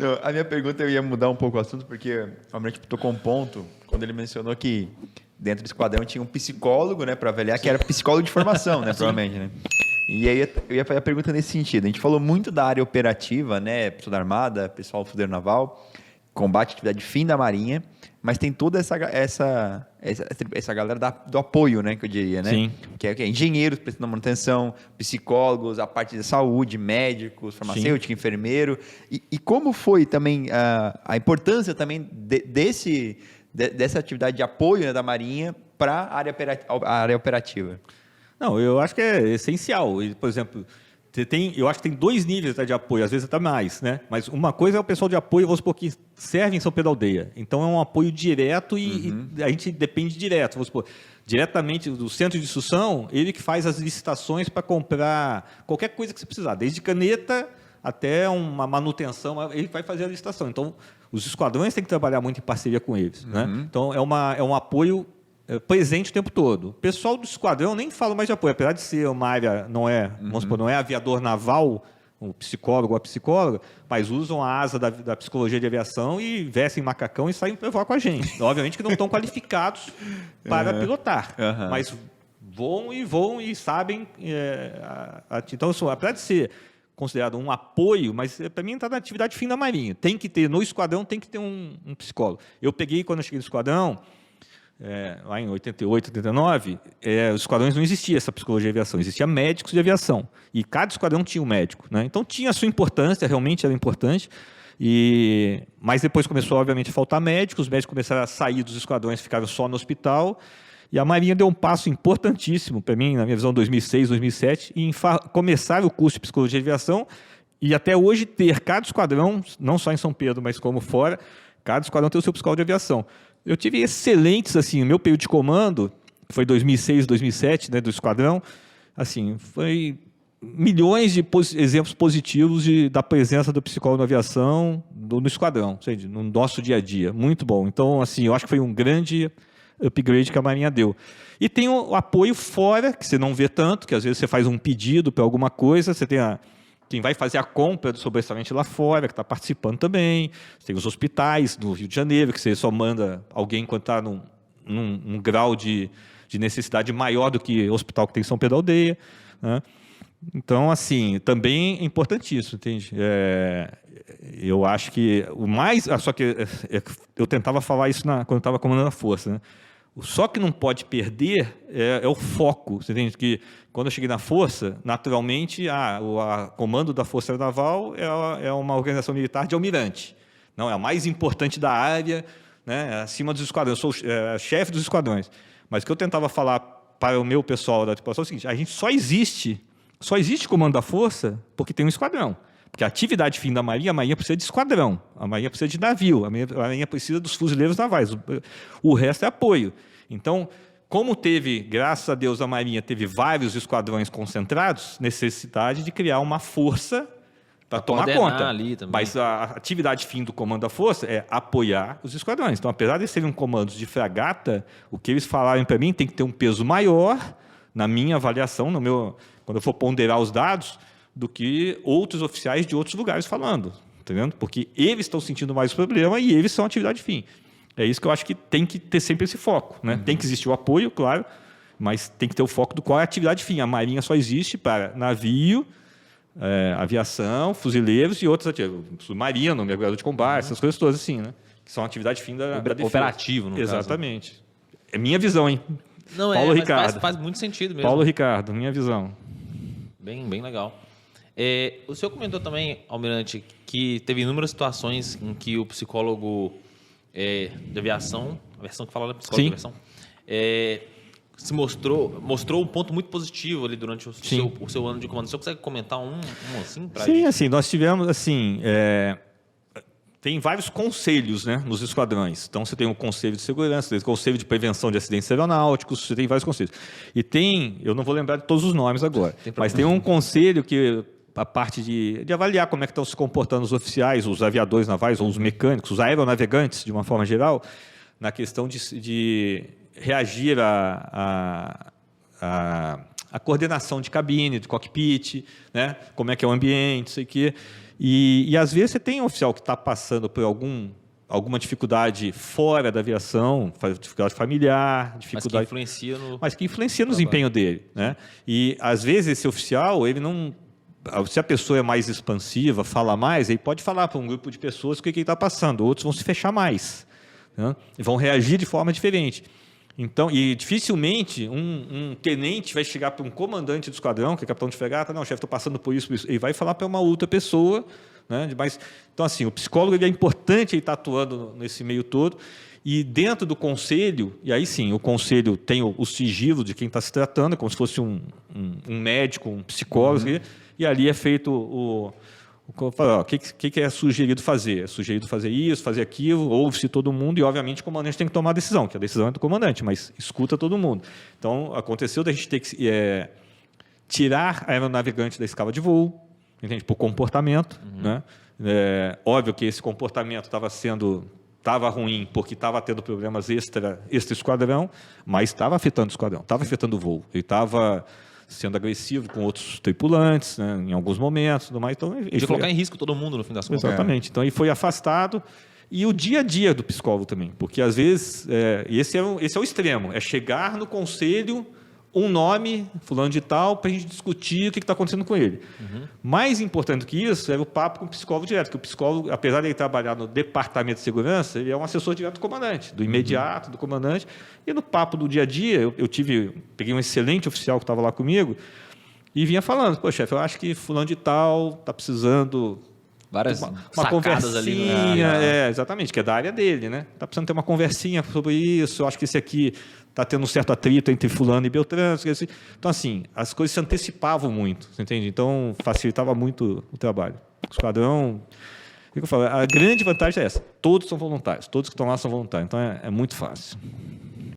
Não, a minha pergunta eu ia mudar um pouco o assunto, porque o Almirante tocou um ponto quando ele mencionou que dentro do esquadrão tinha um psicólogo, né, para avaliar, que era psicólogo de formação, né, provavelmente, né? E aí eu ia fazer a pergunta nesse sentido. A gente falou muito da área operativa, né, pessoal da Armada, pessoal do Fuzileiro Naval, combate, atividade fim da Marinha, mas tem toda essa galera do apoio, né, que eu diria, né? Sim. Que é engenheiros prestando manutenção, psicólogos, a parte de saúde, médicos, farmacêutico, enfermeiro. E como foi também a importância também dessa atividade de apoio, né, da Marinha para a área operativa? Não, eu acho que é essencial. E, por exemplo, eu acho que tem 2 níveis, tá, de apoio, às vezes até mais, né? Mas uma coisa é o pessoal de apoio, vamos supor, que serve em São Pedro da Aldeia. Então é um apoio direto e a gente depende direto, vamos supor, diretamente do centro de instrução, ele que faz as licitações para comprar qualquer coisa que você precisar, desde caneta até uma manutenção, ele vai fazer a licitação. Então, os esquadrões têm que trabalhar muito em parceria com eles, né? Então, é um apoio presente o tempo todo. O pessoal do esquadrão nem fala mais de apoio, apesar de ser uma área, vamos supor, não é aviador naval, o psicólogo ou a psicóloga, mas usam a asa da psicologia de aviação e vestem macacão e saem para voar com a gente. Obviamente que não estão qualificados para pilotar, mas voam e sabem. Então, apesar de ser considerado um apoio, mas para mim está na atividade fim da Marinha. Tem que ter, no esquadrão tem que ter um psicólogo. Eu peguei, quando eu cheguei no esquadrão, lá em 88, 89, os esquadrões não existia essa psicologia de aviação, existia médicos de aviação. E cada esquadrão tinha um médico, né? Então tinha a sua importância, realmente era importante. Mas depois começou, obviamente, a faltar médicos, os médicos começaram a sair dos esquadrões, ficaram só no hospital. E a Marinha deu um passo importantíssimo, para mim, na minha visão, 2006, 2007, em começar o curso de psicologia de aviação e até hoje ter cada esquadrão, não só em São Pedro, mas como fora, cada esquadrão tem o seu psicólogo de aviação. Eu tive excelentes, assim, o meu período de comando, que foi 2006, 2007, né, do esquadrão, assim, foi milhões de exemplos positivos da presença do psicólogo na aviação, no esquadrão, seja, no nosso dia a dia. Muito bom. Então, assim, eu acho que foi um grande upgrade que a Marinha deu. E tem o apoio fora, que você não vê tanto, que às vezes você faz um pedido para alguma coisa, você tem quem vai fazer a compra do sobressalente lá fora, que está participando também. Você tem os hospitais do Rio de Janeiro, que você só manda alguém quando está num grau de necessidade maior do que o hospital que tem em São Pedro da Aldeia, né? Então, assim, também é importantíssimo, entende? Eu acho que o mais... Só que eu tentava falar isso quando eu estava comandando a força, né? Só que não pode perder é o foco. Você entende que quando eu cheguei na Força, naturalmente, o comando da Força Naval é uma organização militar de almirante. Não, é a mais importante da área, né, acima dos esquadrões. Eu sou chefe dos esquadrões. Mas o que eu tentava falar para o meu pessoal da tripulação é o seguinte: a gente só existe comando da Força porque tem um esquadrão. Porque a atividade fim da Marinha, a Marinha precisa de esquadrão, a Marinha precisa de navio, a Marinha precisa dos fuzileiros navais, o resto é apoio. Então, como graças a Deus, a Marinha teve vários esquadrões concentrados, necessidade de criar uma força para tomar conta. Ali também. Mas a atividade fim do comando da Força é apoiar os esquadrões. Então, apesar de serem comandos de fragata, o que eles falaram para mim tem que ter um peso maior, na minha avaliação, quando eu for ponderar os dados, do que outros oficiais de outros lugares falando, entendendo? Porque eles estão sentindo mais o problema e eles são atividade fim. É isso que eu acho que tem que ter sempre esse foco, né? Tem que existir o apoio, claro, mas tem que ter o foco do qual é a atividade fim. A Marinha só existe para navio, aviação, fuzileiros e outras atividades. Submarino, mergulhador de combate, essas coisas todas assim, né? Que são atividade fim da defesa. Operativo, no Exatamente. Caso. É minha visão, hein? Não, Paulo Ricardo. Faz muito sentido mesmo. Paulo Ricardo, minha visão. Bem legal. O senhor comentou também, Almirante, que teve inúmeras situações em que o psicólogo de aviação, a versão que fala da psicólogo de aviação, se mostrou um ponto muito positivo ali durante o seu ano de comando. O senhor consegue comentar um assim para gente? Sim, assim, nós tivemos, assim, tem vários conselhos, né, nos esquadrões. Então, você tem o Conselho de Segurança, tem o Conselho de Prevenção de Acidentes Aeronáuticos, você tem vários conselhos. E eu não vou lembrar de todos os nomes agora, mas tem um conselho que a parte de avaliar como é que estão se comportando os oficiais, os aviadores navais, ou os mecânicos, os aeronavegantes, de uma forma geral, na questão de reagir à coordenação de cabine, de cockpit, né? Como é que é o ambiente, isso aqui. E às vezes você tem um oficial que está passando por alguma dificuldade fora da aviação, dificuldade familiar, dificuldade... Mas que influencia no desempenho dele, né? E às vezes esse oficial, ele não... Se a pessoa é mais expansiva, fala mais, ele pode falar para um grupo de pessoas o que ele está passando. Outros vão se fechar mais, né? E vão reagir de forma diferente. Então, e dificilmente um tenente vai chegar para um comandante do esquadrão, que é capitão de fragata, não, chefe, estou passando por isso, ele vai falar para uma outra pessoa, né? Então, assim, o psicólogo ele é importante, ele está atuando nesse meio todo, e dentro do conselho, e aí sim, o conselho tem o sigilo de quem está se tratando, como se fosse um médico, um psicólogo, e ali é feito o que é sugerido fazer? É sugerido fazer isso, fazer aquilo, ouve-se todo mundo e, obviamente, o comandante tem que tomar a decisão, que a decisão é do comandante, mas escuta todo mundo. Então, aconteceu da gente ter que tirar a aeronavegante da escala de voo, entende? Por comportamento. Né? Óbvio que esse comportamento estava ruim porque estava tendo problemas extra-esquadrão, mas estava afetando o esquadrão, estava afetando o voo. Ele estava sendo agressivo com outros tripulantes, né, em alguns momentos, tudo mais. Então, de colocar em risco todo mundo, no fim das contas. Exatamente. Então, ele foi afastado. E o dia a dia do psicólogo também, porque às vezes, esse é o extremo, é chegar no conselho, um nome, fulano de tal, para a gente discutir o que está acontecendo com ele. Mais importante do que isso é o papo com o psicólogo direto, que o psicólogo, apesar de ele trabalhar no departamento de segurança, ele é um assessor direto do comandante, do imediato do comandante. E no papo do dia a dia, peguei um excelente oficial que estava lá comigo e vinha falando, pô, chefe, eu acho que fulano de tal está precisando... uma conversinha ali, né? Exatamente, que é da área dele, né? Está precisando ter uma conversinha sobre isso, eu acho que esse aqui está tendo um certo atrito entre fulano e Beltrano. Então, assim, as coisas se antecipavam muito, você entende? Então, facilitava muito o trabalho. O esquadrão, a grande vantagem é essa, todos são voluntários, todos que estão lá são voluntários, então é muito fácil.